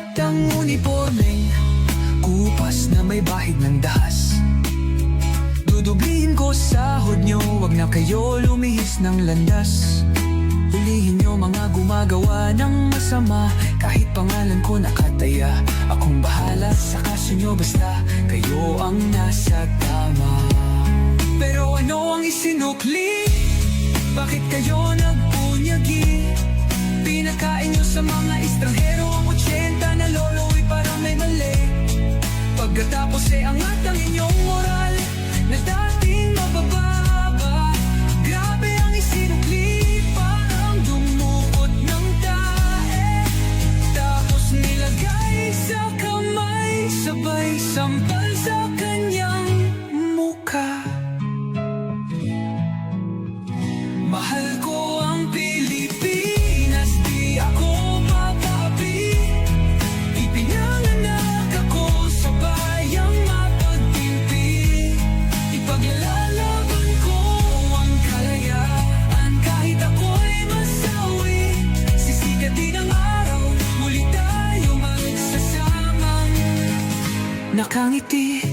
Suot ang uniformeng kupas na may bahid ng dahas. Dudublihin ko sahod nyo, wag na kayo lumihis ng landas. Hulihin nyo mga gumagawa ng masama, kahit pangalan ko nakataya. Akong bahala sa kaso nyo, basta kayo ang nasa tama. Pero ano ang isinukli? Bakit kayo nagpunyagi? Pinakain nyo sa mga estranghero ang 80 na lolo'y parang may mali. Pagkatapos angat ang inyong moral na dating mabababa. Grabe ang isinukli, parang dumukot ng tae. Tapos nilagay sa kamay, sabay sampal sa kanyang mukha. Mahal ko ang Pilipinas, di ako papaapi. Ipinanganak ako sa bayang mapagtimpi. Ipaglalaban ko ang kalayaan, kahit ako'y masawi. Sisikat din ang araw, muli tayo magsasamang nakangiti.